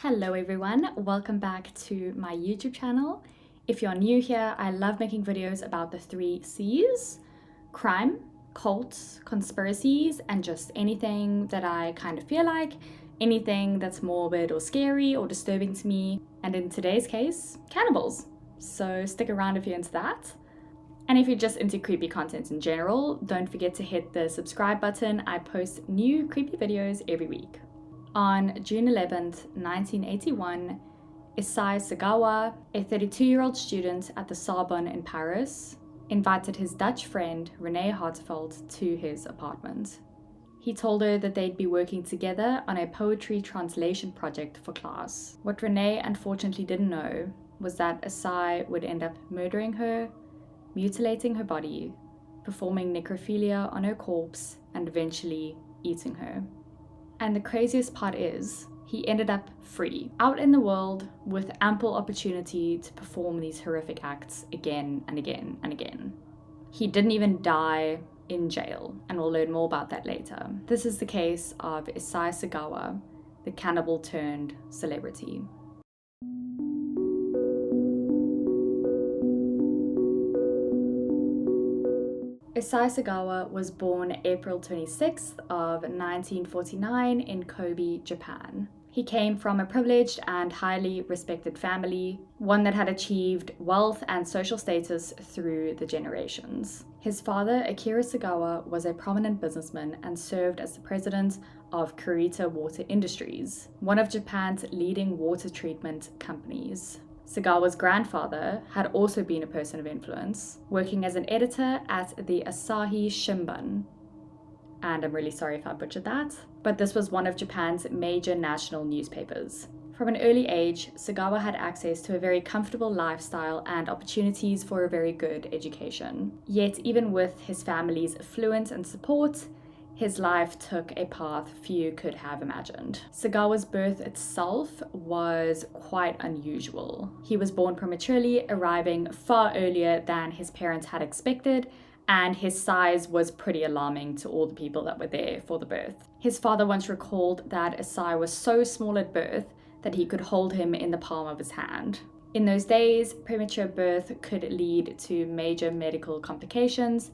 Hello everyone, welcome back to my YouTube channel. If you're new here, I love making videos about the 3 C's: crime, cults, conspiracies, and just anything that I kind of feel like, anything that's morbid or scary or disturbing to me, and in today's case, cannibals. So stick around if you're into that. And if you're just into creepy content in general, don't forget to hit the subscribe button. I post new creepy videos every week. On June 11th, 1981, Issei Sagawa, a 32-year-old student at the Sorbonne in Paris, invited his Dutch friend Renee Harteveld to his apartment. He told her that they'd be working together on a poetry translation project for class. What Renee unfortunately didn't know was that Issei would end up murdering her, mutilating her body, performing necrophilia on her corpse, and eventually eating her. And the craziest part is, he ended up free, out in the world with ample opportunity to perform these horrific acts again and again and again. He didn't even die in jail, and we'll learn more about that later. This is the case of Issei Sagawa, the cannibal turned celebrity. Issei Sagawa was born April 26th of 1949 in Kobe, Japan. He came from a privileged and highly respected family, one that had achieved wealth and social status through the generations. His father, Akira Sagawa, was a prominent businessman and served as the president of Kurita Water Industries, one of Japan's leading water treatment companies. Sagawa's grandfather had also been a person of influence, working as an editor at the Asahi Shimbun. And I'm really sorry if I butchered that, but this was one of Japan's major national newspapers. From an early age, Sagawa had access to a very comfortable lifestyle and opportunities for a very good education. Yet, even with his family's affluence and support, his life took a path few could have imagined. Sagawa's birth itself was quite unusual. He was born prematurely, arriving far earlier than his parents had expected, and his size was pretty alarming to all the people that were there for the birth. His father once recalled that Issei was so small at birth that he could hold him in the palm of his hand. In those days, premature birth could lead to major medical complications,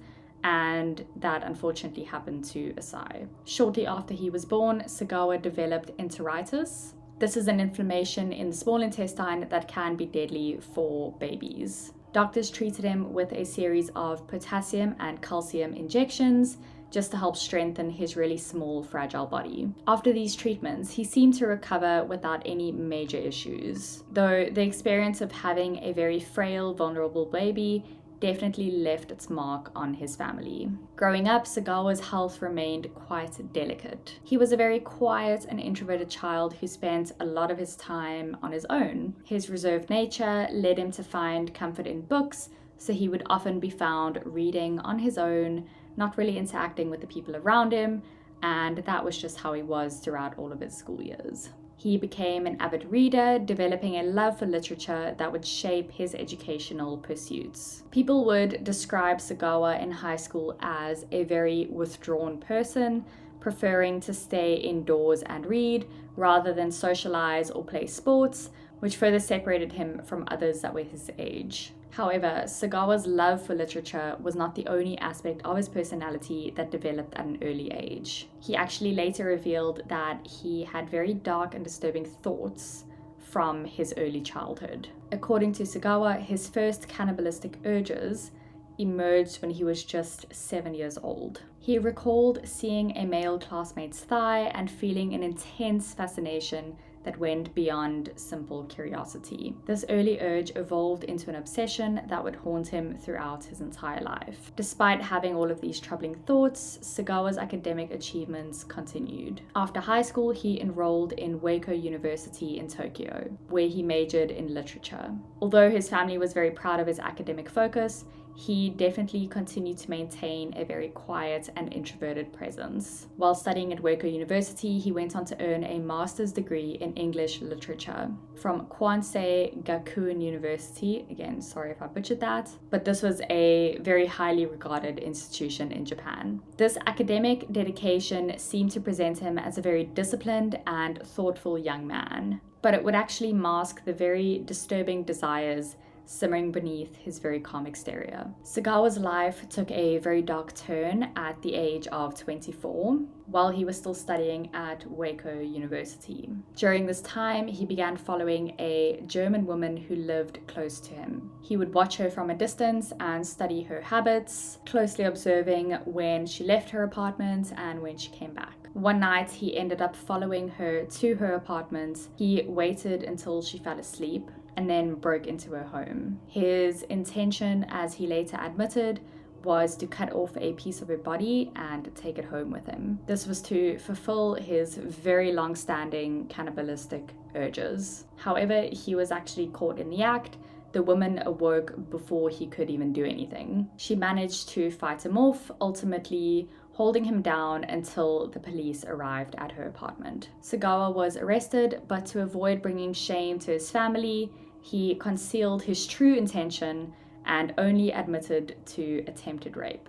and that unfortunately happened to Issei. Shortly after he was born, Sagawa developed enteritis. This is an inflammation in the small intestine that can be deadly for babies. Doctors treated him with a series of potassium and calcium injections just to help strengthen his really small, fragile body. After these treatments, he seemed to recover without any major issues, though the experience of having a very frail, vulnerable baby definitely left its mark on his family. Growing up, Sagawa's health remained quite delicate. He was a very quiet and introverted child who spent a lot of his time on his own. His reserved nature led him to find comfort in books, so he would often be found reading on his own, not really interacting with the people around him, and that was just how he was throughout all of his school years. He became an avid reader, developing a love for literature that would shape his educational pursuits. People would describe Sagawa in high school as a very withdrawn person, preferring to stay indoors and read rather than socialize or play sports, which further separated him from others that were his age. However, Sagawa's love for literature was not the only aspect of his personality that developed at an early age. He actually later revealed that he had very dark and disturbing thoughts from his early childhood. According to Sagawa, his first cannibalistic urges emerged when he was just 7 years old. He recalled seeing a male classmate's thigh and feeling an intense fascination that went beyond simple curiosity. This early urge evolved into an obsession that would haunt him throughout his entire life. Despite having all of these troubling thoughts, Sagawa's academic achievements continued. After high school, he enrolled in Waco University in Tokyo, where he majored in literature. Although his family was very proud of his academic focus, he definitely continued to maintain a very quiet and introverted presence. While studying at Waco University, he went on to earn a master's degree in English literature from Kwansei Gakuin University. Again, sorry if I butchered that, but this was a very highly regarded institution in Japan. This academic dedication seemed to present him as a very disciplined and thoughtful young man. but it would actually mask the very disturbing desires simmering beneath his very calm exterior. Sagawa's life took a very dark turn at the age of 24, while he was still studying at Waco University. During this time, he began following a German woman who lived close to him. He would watch her from a distance and study her habits, closely observing when she left her apartment and when she came back. One night, he ended up following her to her apartment. He waited until she fell asleep and then broke into her home. His intention, as he later admitted, was to cut off a piece of her body and take it home with him. This was to fulfill his very long-standing cannibalistic urges. However, he was actually caught in the act. The woman awoke before he could even do anything. She managed to fight him off, ultimately holding him down until the police arrived at her apartment. Sagawa was arrested, but to avoid bringing shame to his family, he concealed his true intention and only admitted to attempted rape.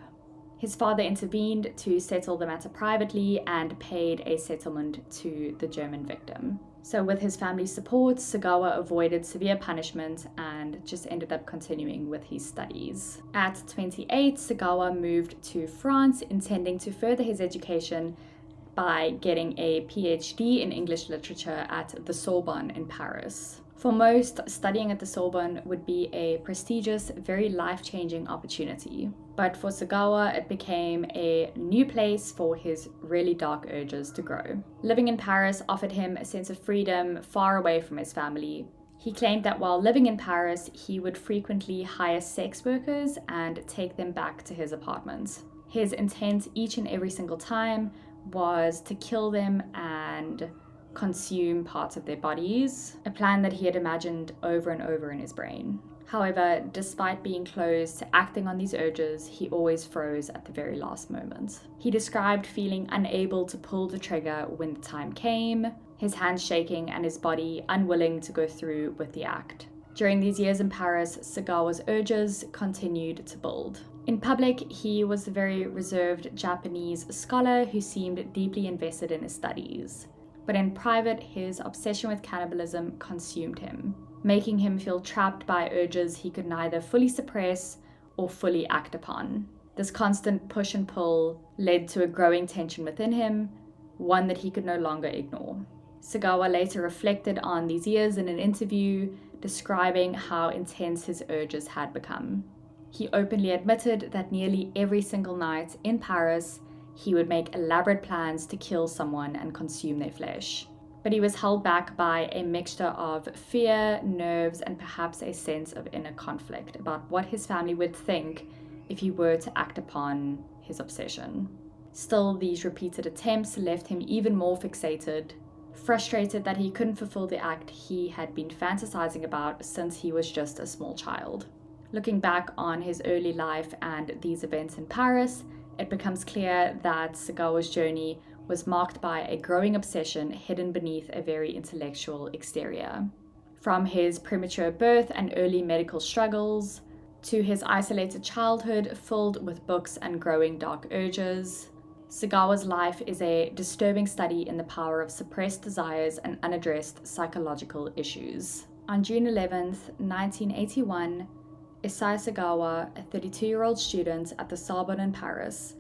His father intervened to settle the matter privately and paid a settlement to the German victim. So with his family's support, Sagawa avoided severe punishment and just ended up continuing with his studies. At 28, Sagawa moved to France, intending to further his education by getting a PhD in English literature at the Sorbonne in Paris. For most, studying at the Sorbonne would be a prestigious, very life-changing opportunity. But for Sagawa, it became a new place for his really dark urges to grow. Living in Paris offered him a sense of freedom far away from his family. He claimed that while living in Paris, he would frequently hire sex workers and take them back to his apartment. His intent each and every single time was to kill them and consume parts of their bodies, a plan that he had imagined over and over in his brain. However, despite being close to acting on these urges, he always froze at the very last moment. He described feeling unable to pull the trigger when the time came, his hands shaking and his body unwilling to go through with the act. During these years in Paris, Sagawa's urges continued to build. In public, he was a very reserved Japanese scholar who seemed deeply invested in his studies. But in private, his obsession with cannibalism consumed him, making him feel trapped by urges he could neither fully suppress or fully act upon. This constant push and pull led to a growing tension within him, one that he could no longer ignore. Sagawa later reflected on these years in an interview, describing how intense his urges had become. He openly admitted that nearly every single night in Paris, he would make elaborate plans to kill someone and consume their flesh. But he was held back by a mixture of fear, nerves, and perhaps a sense of inner conflict about what his family would think if he were to act upon his obsession. Still, these repeated attempts left him even more fixated, frustrated that he couldn't fulfill the act he had been fantasizing about since he was just a small child. Looking back on his early life and these events in Paris, it becomes clear that Sagawa's journey was marked by a growing obsession hidden beneath a very intellectual exterior. From his premature birth and early medical struggles, to his isolated childhood filled with books and growing dark urges, Sagawa's life is a disturbing study in the power of suppressed desires and unaddressed psychological issues. On June 11th, 1981, Issei Sagawa, a 32-year-old student at the Sorbonne in Paris,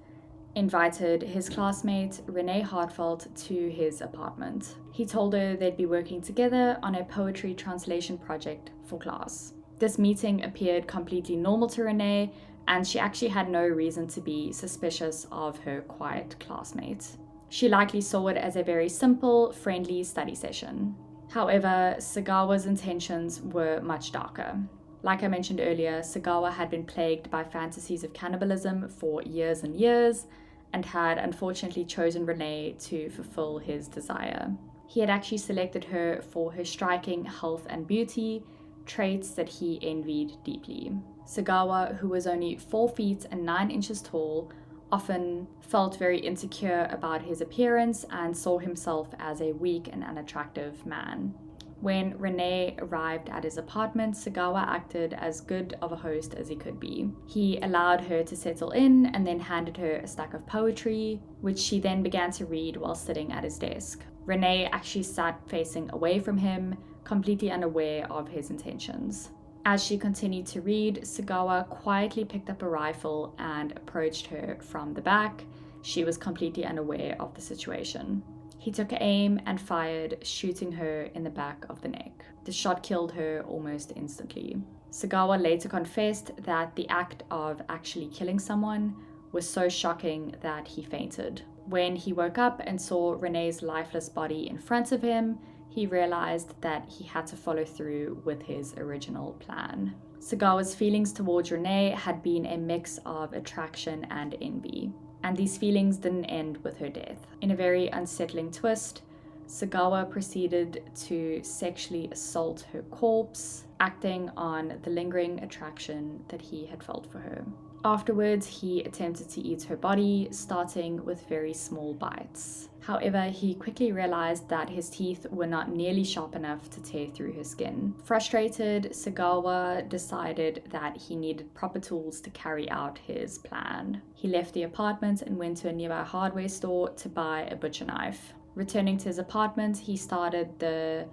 invited his classmate Renee Hartfeld to his apartment. He told her they'd be working together on a poetry translation project for class. This meeting appeared completely normal to Renee, and she actually had no reason to be suspicious of her quiet classmate. She likely saw it as a very simple, friendly study session. However, Sagawa's intentions were much darker. Like I mentioned earlier, Sagawa had been plagued by fantasies of cannibalism for years and years, and had unfortunately chosen Renee to fulfill his desire. He had actually selected her for her striking health and beauty, traits that he envied deeply. Sagawa, who was only 4 feet and 9 inches tall, often felt very insecure about his appearance and saw himself as a weak and unattractive man. When Renee arrived at his apartment, Sagawa acted as good of a host as he could be. He allowed her to settle in and then handed her a stack of poetry, which she then began to read while sitting at his desk. Renee actually sat facing away from him, completely unaware of his intentions. As she continued to read, Sagawa quietly picked up a rifle and approached her from the back. She was completely unaware of the situation. He took aim and fired, shooting her in the back of the neck. The shot killed her almost instantly. Sagawa later confessed that the act of actually killing someone was so shocking that he fainted. When he woke up and saw Renee's lifeless body in front of him, he realized that he had to follow through with his original plan. Sagawa's feelings towards Renee had been a mix of attraction and envy, and these feelings didn't end with her death. In a very unsettling twist, Sagawa proceeded to sexually assault her corpse, acting on the lingering attraction that he had felt for her. Afterwards, he attempted to eat her body, starting with very small bites. However, he quickly realized that his teeth were not nearly sharp enough to tear through her skin. Frustrated, Sagawa decided that he needed proper tools to carry out his plan. He left the apartment and went to a nearby hardware store to buy a butcher knife. Returning to his apartment, he started the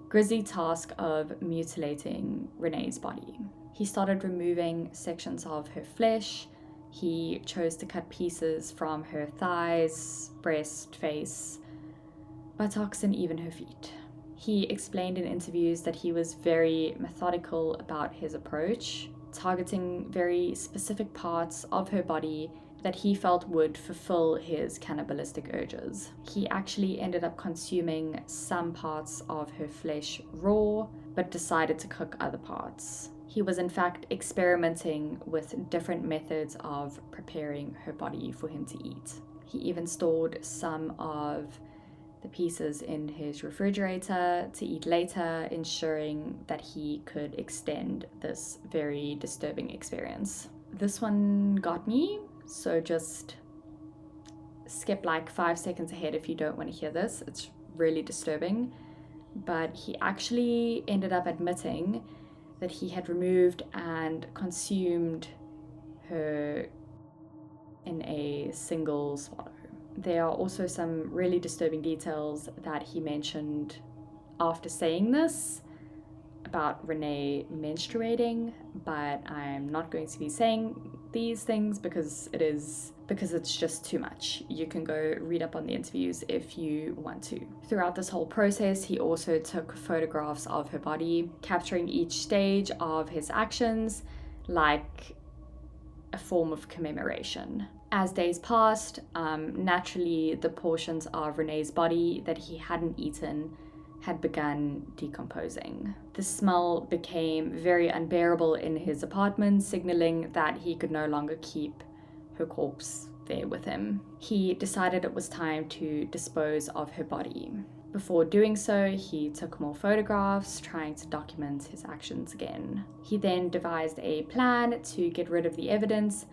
grisly task of mutilating Renee's body. He started removing sections of her flesh. He chose to cut pieces from her thighs, breast, face, buttocks, and even her feet. He explained in interviews that he was very methodical about his approach, targeting very specific parts of her body that he felt would fulfill his cannibalistic urges. He actually ended up consuming some parts of her flesh raw, but decided to cook other parts. He was in fact experimenting with different methods of preparing her body for him to eat. He even stored some of the pieces in his refrigerator to eat later, ensuring that he could extend this very disturbing experience. This one got me, so just skip like 5 seconds ahead if you don't want to hear this. It's really disturbing. But he actually ended up admitting that he had removed and consumed her in a single swallow. There are also some really disturbing details that he mentioned after saying this about Renee menstruating, but I'm not going to be saying these things because it's just too much. You can go read up on the interviews if you want to. Throughout this whole process, he also took photographs of her body, capturing each stage of his actions like a form of commemoration. As days passed, naturally the portions of Renee's body that he hadn't eaten had begun decomposing. The smell became very unbearable in his apartment, signaling that he could no longer keep her corpse there with him. He decided it was time to dispose of her body. Before doing so, he took more photographs, trying to document his actions again. He then devised a plan to get rid of the evidence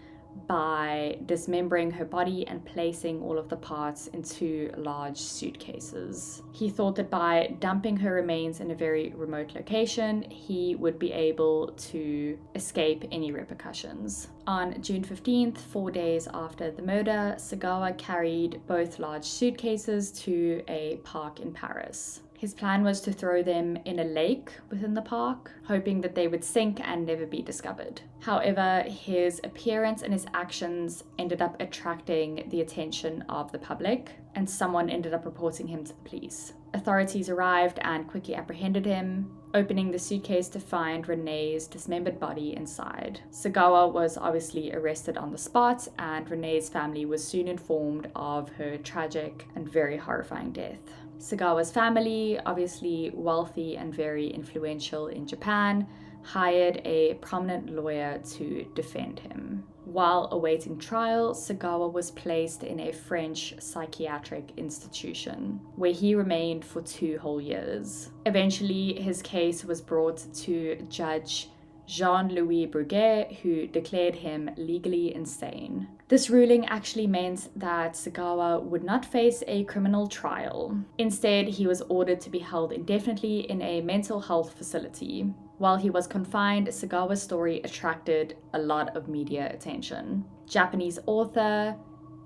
by dismembering her body and placing all of the parts into large suitcases. He thought that by dumping her remains in a very remote location, he would be able to escape any repercussions. On June 15th, 4 days after the murder, Sagawa carried both large suitcases to a park in Paris. His plan was to throw them in a lake within the park, hoping that they would sink and never be discovered. However, his appearance and his actions ended up attracting the attention of the public, and someone ended up reporting him to the police. Authorities arrived and quickly apprehended him, opening the suitcase to find Renee's dismembered body inside. Sagawa was obviously arrested on the spot, and Renee's family was soon informed of her tragic and very horrifying death. Sagawa's family, obviously wealthy and very influential in Japan, hired a prominent lawyer to defend him. While awaiting trial, Sagawa was placed in a French psychiatric institution, where he remained for 2 whole years. Eventually, his case was brought to Judge Jean-Louis Bruguet, who declared him legally insane. This ruling actually meant that Sagawa would not face a criminal trial. Instead, he was ordered to be held indefinitely in a mental health facility. While he was confined, Sagawa's story attracted a lot of media attention. Japanese author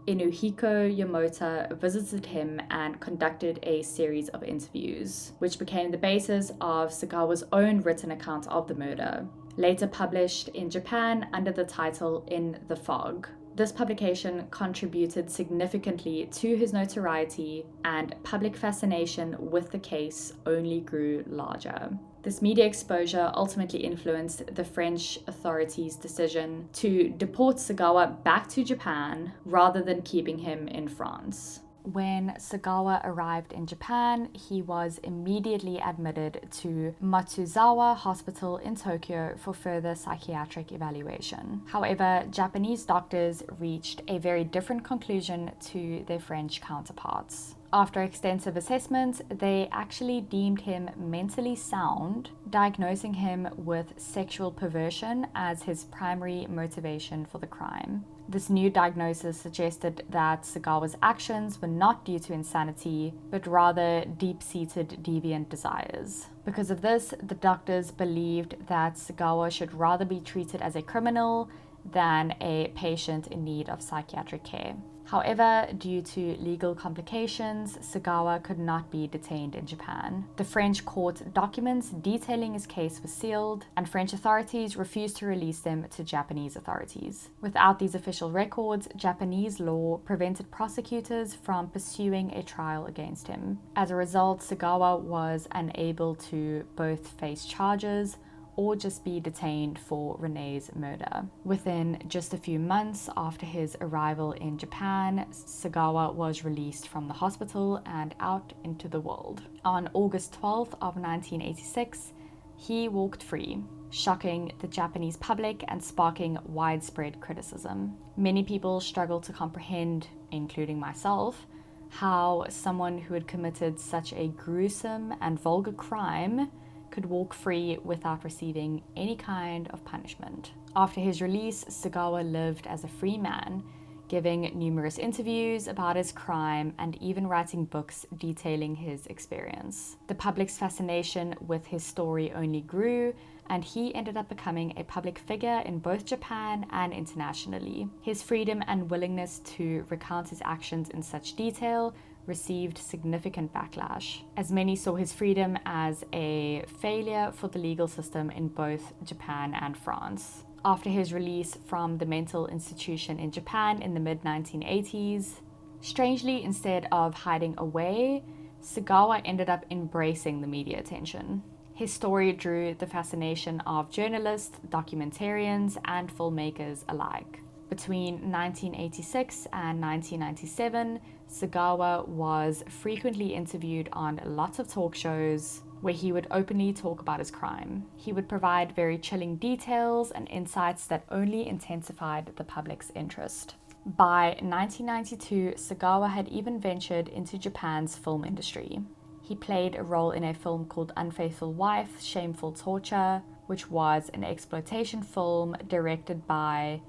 Inuhiko Yamota visited him and conducted a series of interviews, which became the basis of Sagawa's own written account of the murder, later published in Japan under the title In the Fog. This publication contributed significantly to his notoriety, and public fascination with the case only grew larger. This media exposure ultimately influenced the French authorities' decision to deport Sagawa back to Japan rather than keeping him in France. When Sagawa arrived in Japan, he was immediately admitted to Matsuzawa Hospital in Tokyo for further psychiatric evaluation. However, Japanese doctors reached a very different conclusion to their French counterparts. After extensive assessment, they actually deemed him mentally sound, diagnosing him with sexual perversion as his primary motivation for the crime. This new diagnosis suggested that Sagawa's actions were not due to insanity, but rather deep-seated deviant desires. Because of this, the doctors believed that Sagawa should rather be treated as a criminal than a patient in need of psychiatric care. However, due to legal complications, Sagawa could not be detained in Japan. The French court documents detailing his case were sealed, and French authorities refused to release them to Japanese authorities. Without these official records, Japanese law prevented prosecutors from pursuing a trial against him. As a result, Sagawa was unable to both face charges or just be detained for Renee's murder. Within just a few months after his arrival in Japan, Sagawa was released from the hospital and out into the world. On August 12th of 1986, he walked free, shocking the Japanese public and sparking widespread criticism. Many people struggle to comprehend, including myself, how someone who had committed such a gruesome and vulgar crime could walk free without receiving any kind of punishment. After his release, Sagawa lived as a free man, giving numerous interviews about his crime and even writing books detailing his experience. The public's fascination with his story only grew, and he ended up becoming a public figure in both Japan and internationally. His freedom and willingness to recount his actions in such detail received significant backlash, as many saw his freedom as a failure for the legal system in both Japan and France. After his release from the mental institution in Japan in the mid-1980s, strangely, instead of hiding away, Sagawa ended up embracing the media attention. His story drew the fascination of journalists, documentarians, and filmmakers alike. Between 1986 and 1997, Sagawa was frequently interviewed on lots of talk shows where he would openly talk about his crime. He would provide very chilling details and insights that only intensified the public's interest. By 1992, Sagawa had even ventured into Japan's film industry. He played a role in a film called Unfaithful Wife, Shameful Torture, which was an exploitation film directed by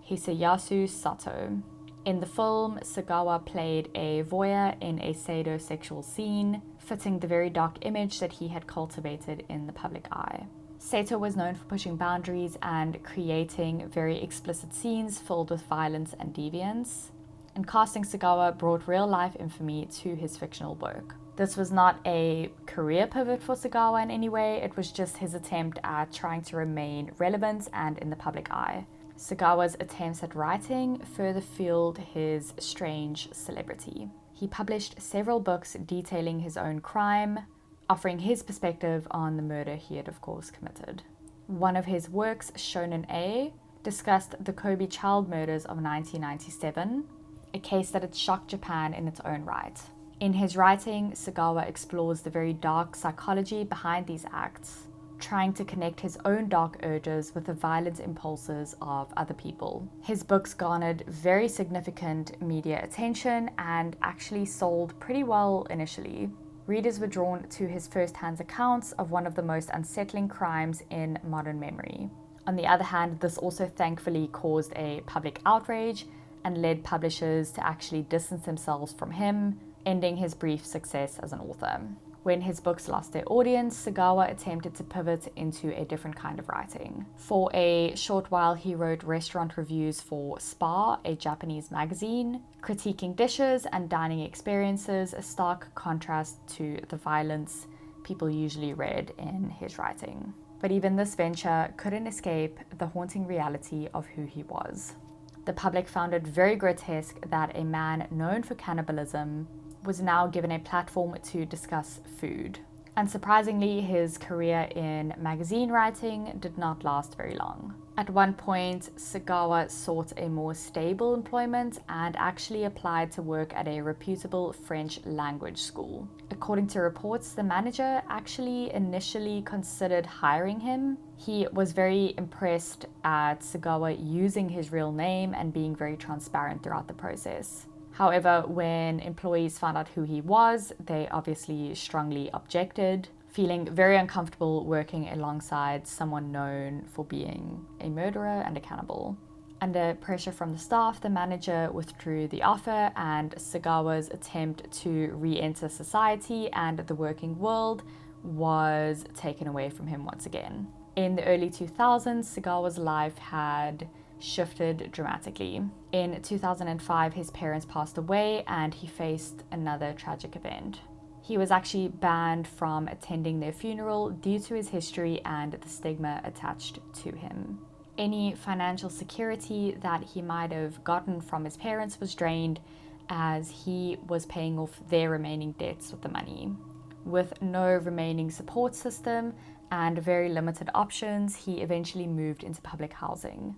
Hisayasu Sato. In the film, Sagawa played a voyeur in a sadosexual scene, fitting the very dark image that he had cultivated in the public eye. Sato was known for pushing boundaries and creating very explicit scenes filled with violence and deviance, and casting Sagawa brought real-life infamy to his fictional work. This was not a career pivot for Sagawa in any way, it was just his attempt at trying to remain relevant and in the public eye. Sagawa's attempts at writing further fueled his strange celebrity. He published several books detailing his own crime, offering his perspective on the murder he had of course committed. One of his works, Shonen A, discussed the Kobe child murders of 1997, a case that had shocked Japan in its own right. In his writing, Sagawa explores the very dark psychology behind these acts, trying to connect his own dark urges with the violent impulses of other people. His books garnered very significant media attention and actually sold pretty well initially. Readers were drawn to his first-hand accounts of one of the most unsettling crimes in modern memory. On the other hand, this also thankfully caused a public outrage and led publishers to actually distance themselves from him, ending his brief success as an author. When his books lost their audience, Sagawa attempted to pivot into a different kind of writing. For a short while, he wrote restaurant reviews for Spa, a Japanese magazine, critiquing dishes and dining experiences, a stark contrast to the violence people usually read in his writing. But even this venture couldn't escape the haunting reality of who he was. The public found it very grotesque that a man known for cannibalism was now given a platform to discuss food. Unsurprisingly, his career in magazine writing did not last very long. At one point, Sagawa sought a more stable employment and actually applied to work at a reputable French language school. According to reports, the manager actually initially considered hiring him. He was very impressed at Sagawa using his real name and being very transparent throughout the process. However, when employees found out who he was, they obviously strongly objected, feeling very uncomfortable working alongside someone known for being a murderer and a cannibal. Under pressure from the staff, the manager withdrew the offer, and Sagawa's attempt to re-enter society and the working world was taken away from him once again. In the early 2000s, Sagawa's life had shifted dramatically. In 2005, his parents passed away and he faced another tragic event. He was actually banned from attending their funeral due to his history and the stigma attached to him. Any financial security that he might have gotten from his parents was drained, as he was paying off their remaining debts with the money. With no remaining support system and very limited options, he eventually moved into public housing.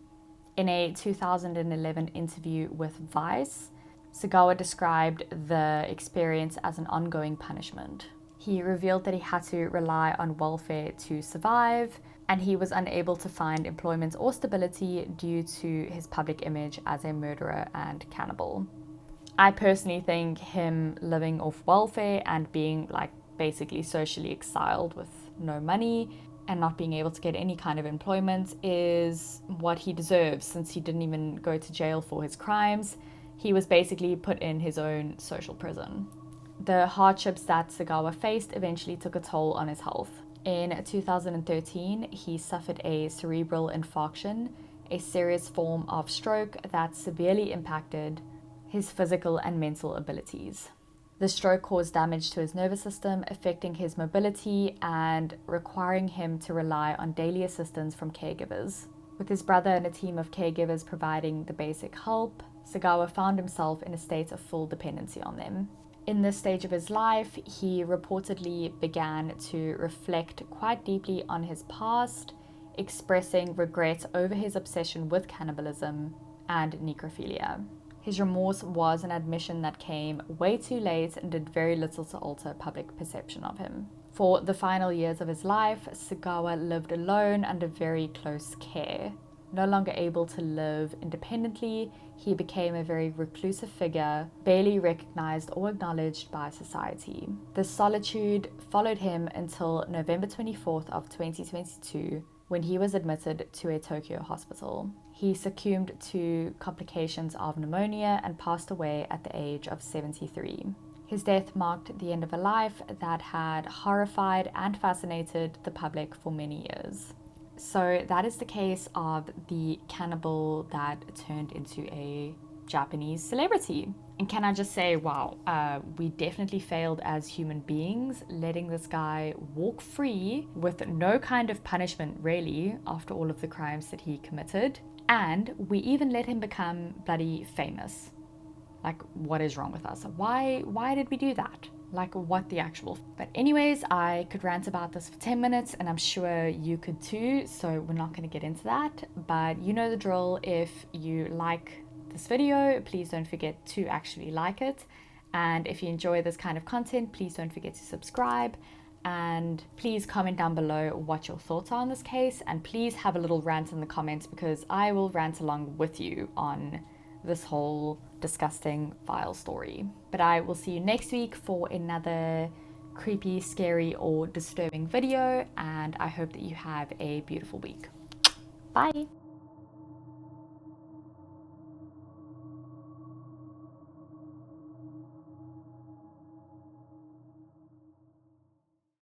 In a 2011 interview with Vice, Sagawa described the experience as an ongoing punishment. He revealed that he had to rely on welfare to survive, and he was unable to find employment or stability due to his public image as a murderer and cannibal. I personally think him living off welfare and being basically socially exiled with no money and not being able to get any kind of employment is what he deserves, since he didn't even go to jail for his crimes. He was basically put in his own social prison. The hardships that Sagawa faced eventually took a toll on his health. In 2013, he suffered a cerebral infarction, a serious form of stroke that severely impacted his physical and mental abilities. The stroke caused damage to his nervous system, affecting his mobility and requiring him to rely on daily assistance from caregivers. With his brother and a team of caregivers providing the basic help, Sagawa found himself in a state of full dependency on them. In this stage of his life, he reportedly began to reflect quite deeply on his past, expressing regret over his obsession with cannibalism and necrophilia. His remorse was an admission that came way too late and did very little to alter public perception of him. For the final years of his life, Sagawa lived alone under very close care. No longer able to live independently, he became a very reclusive figure, barely recognized or acknowledged by society. This solitude followed him until November 24th of 2022, when he was admitted to a Tokyo hospital. He succumbed to complications of pneumonia and passed away at the age of 73. His death marked the end of a life that had horrified and fascinated the public for many years. So that is the case of the cannibal that turned into a Japanese celebrity. And can I just say, wow, we definitely failed as human beings, letting this guy walk free with no kind of punishment really after all of the crimes that he committed. And we even let him become bloody famous. What is wrong with us? Why did we do that? What the actual... But anyways, I could rant about this for 10 minutes and I'm sure you could too, so we're not going to get into that. But you know the drill. If you like this video, please don't forget to actually like it. And if you enjoy this kind of content, please don't forget to subscribe. And please comment down below what your thoughts are on this case. And please have a little rant in the comments, because I will rant along with you on this whole disgusting, vile story. But I will see you next week for another creepy, scary, or disturbing video. And I hope that you have a beautiful week. Bye!